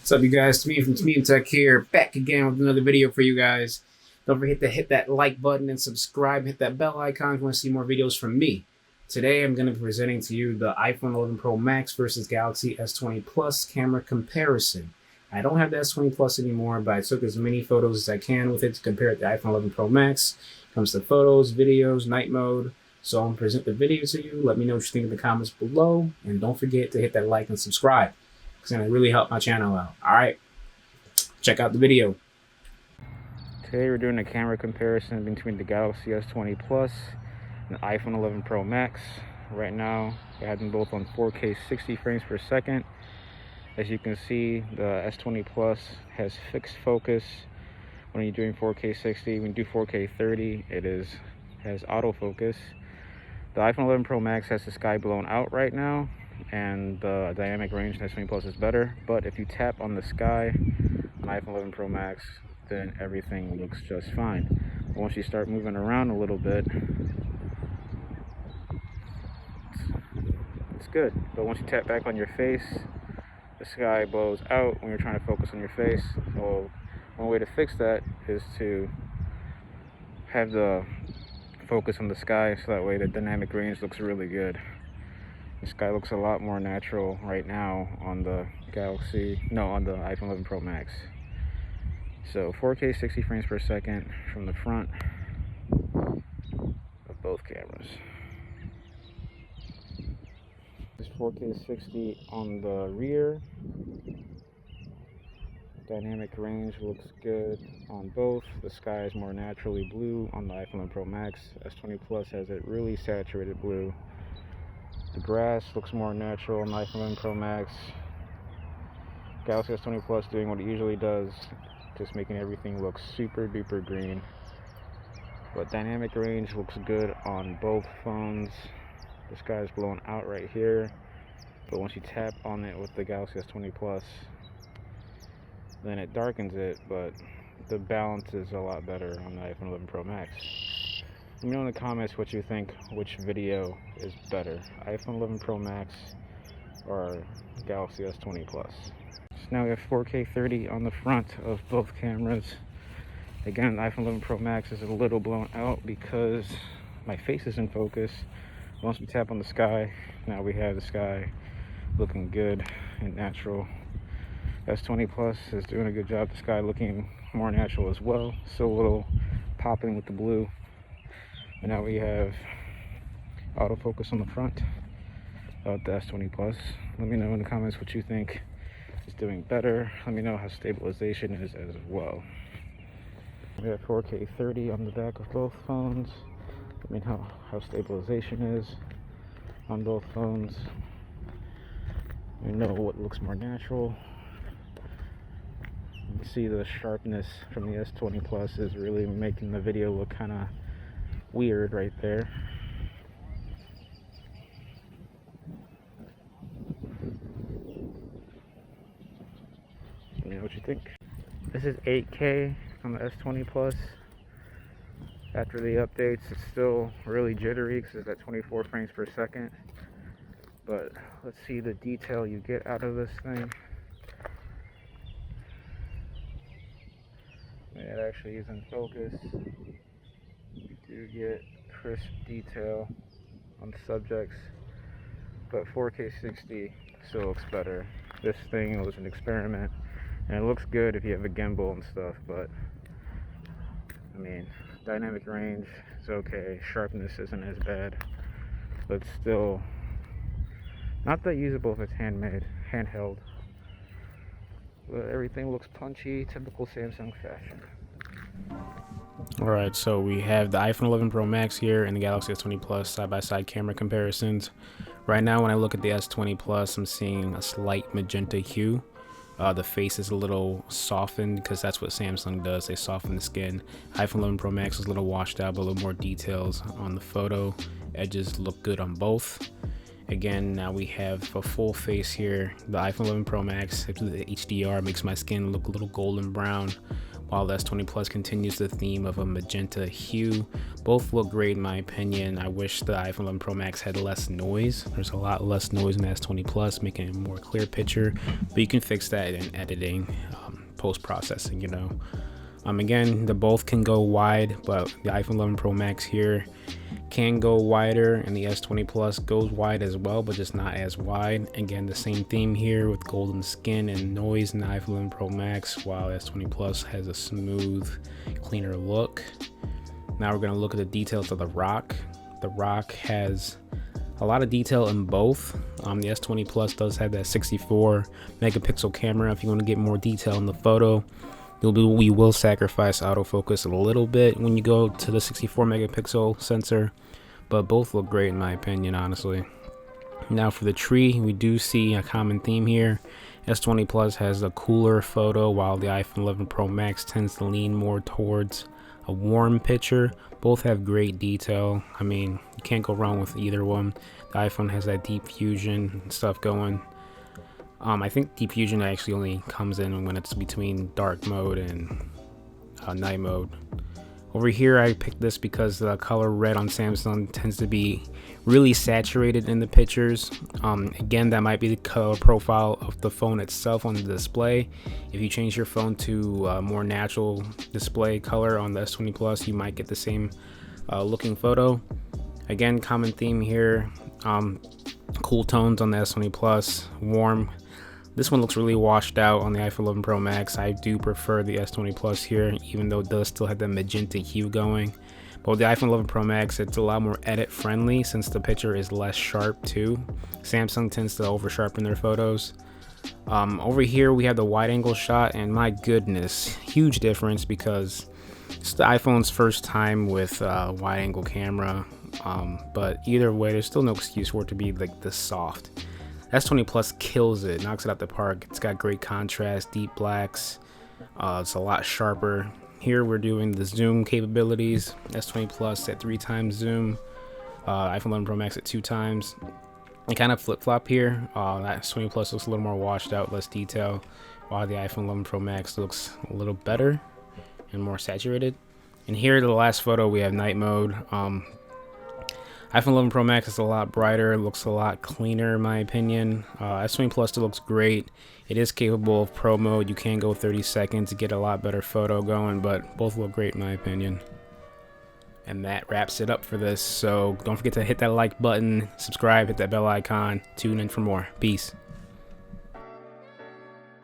What's up, you guys? It's me from Team Tech here, back again with another video for you guys. Don't forget to hit that like button and subscribe. Hit that bell icon if you want to see more videos from me. Today, I'm going to be presenting to you the iPhone 11 Pro Max versus Galaxy S20 Plus camera comparison. I don't have the S20 Plus anymore, but I took as many photos as I can with it to compare it to the iPhone 11 Pro Max. It comes to photos, videos, night mode. So I'm going to present the video to you. Let me know what you think in the comments below. And don't forget to hit that like and subscribe. It's going to really help my channel out. Alright, check out the video. Today we're doing a camera comparison between the Galaxy S20 Plus and the iPhone 11 Pro Max. Right now, I have them both on 4K 60 frames per second. As you can see, the S20 Plus has fixed focus when you're doing 4K 60. When you do 4K 30, it has autofocus. The iPhone 11 Pro Max has the sky blown out right now, and the dynamic range in S20 Plus is better. But if you tap on the sky on iPhone 11 Pro Max, then everything looks just fine. But once you start moving around a little bit, it's good. But once you tap back on your face, the sky blows out when you're trying to focus on your face. So one way to fix that is to have the focus on the sky, so that way the dynamic range looks really good. The sky looks a lot more natural right now on the on the iPhone 11 Pro Max. So 4K 60 frames per second from the front of both cameras. This 4K 60 on the rear. Dynamic range looks good on both. The sky is more naturally blue on the iPhone 11 Pro Max. S20 Plus has a really saturated blue. The grass looks more natural on the iPhone 11 Pro Max. Galaxy S20 Plus doing what it usually does, just making everything look super duper green. But dynamic range looks good on both phones. The sky is blown out right here, but once you tap on it with the Galaxy S20 Plus, then it darkens it, but the balance is a lot better on the iPhone 11 Pro Max. Let me know in the comments what you think, which video is better, iPhone 11 Pro Max or Galaxy S20 Plus. So now we have 4K 30 on the front of both cameras. Again, the iPhone 11 Pro Max is a little blown out because my face is in focus. Once we tap on the sky, now we have the sky looking good and natural. S20 Plus is doing a good job. The sky looking more natural as well. Still a little popping with the blue. And now we have autofocus on the front of the S20 Plus. Let me know in the comments what you think is doing better. Let me know how stabilization is as well. We have 4K 30 on the back of both phones. Let me know how stabilization is on both phones. Let me know what looks more natural. You can see the sharpness from the S20 Plus is really making the video look kind of weird right there. Let me know what you think. This is 8K on the S20 Plus. After the updates, it's still really jittery because it's at 24 frames per second. But let's see the detail you get out of this thing. It actually is in focus. You do get crisp detail on subjects, but 4K 60 still looks better. This thing was an experiment, and it looks good if you have a gimbal and stuff, but I mean, dynamic range is okay, sharpness isn't as bad, but still not that usable if it's handheld. But everything looks punchy, typical Samsung fashion. Alright, so we have the iPhone 11 Pro Max here and the Galaxy S20 Plus side-by-side camera comparisons. Right now, when I look at the S20 Plus, I'm seeing a slight magenta hue. The face is a little softened because that's what Samsung does. They soften the skin. iPhone 11 Pro Max is a little washed out, but a little more details on the photo. Edges look good on both. Again, now we have a full face here. The iPhone 11 Pro Max, the HDR makes my skin look a little golden brown, while the S20 Plus continues the theme of a magenta hue. Both look great in my opinion. I wish the iPhone 11 Pro Max had less noise. There's a lot less noise in the S20 Plus, making it a more clear picture, but you can fix that in editing, post-processing, you know. Again, the both can go wide, but the iPhone 11 Pro Max here can go wider, and the S20 Plus goes wide as well, but just not as wide. Again, the same theme here with golden skin and noise in the iPhone 11 Pro Max, while S20 Plus has a smooth, cleaner look. Now we're going to look at the details of the rock. The rock has a lot of detail in both. The S20 Plus does have that 64 megapixel camera. If you want to get more detail in the photo, we will sacrifice autofocus a little bit when you go to the 64 megapixel sensor, but both look great in my opinion, honestly. Now for the tree, we do see a common theme here. S20 Plus has a cooler photo, while the iPhone 11 Pro Max tends to lean more towards a warm picture. Both have great detail. I mean, you can't go wrong with either one. The iPhone has that deep fusion stuff going. I think deep fusion actually only comes in when it's between dark mode and night mode. Over here, I picked this because the color red on Samsung tends to be really saturated in the pictures. Again, that might be the color profile of the phone itself on the display. If you change your phone to a more natural display color on the S20 Plus, you might get the same looking photo. Again, common theme here. Cool tones on the S20 Plus, warm. This one looks really washed out on the iPhone 11 Pro Max. I do prefer the S20 Plus here, even though it does still have that magenta hue going. But with the iPhone 11 Pro Max, it's a lot more edit friendly since the picture is less sharp too. Samsung tends to over sharpen their photos. Over here we have the wide angle shot, and my goodness, huge difference because it's the iPhone's first time with wide angle camera. But either way, there's still no excuse for it to be like this soft. S20 Plus kills it, knocks it out the park. It's got great contrast, deep blacks. It's a lot sharper. Here we're doing the zoom capabilities. S20 Plus at 3 times zoom. iPhone 11 Pro Max at 2 times. They kind of flip-flop here. That S20 Plus looks a little more washed out, less detail, while the iPhone 11 Pro Max looks a little better and more saturated. And here, the last photo, we have night mode. iPhone 11 Pro Max is a lot brighter, looks a lot cleaner in my opinion. S20 Plus still looks great. It is capable of Pro mode. You can go 30 seconds to get a lot better photo going, but both look great in my opinion. And that wraps it up for this. So don't forget to hit that like button, subscribe, hit that bell icon, tune in for more. Peace.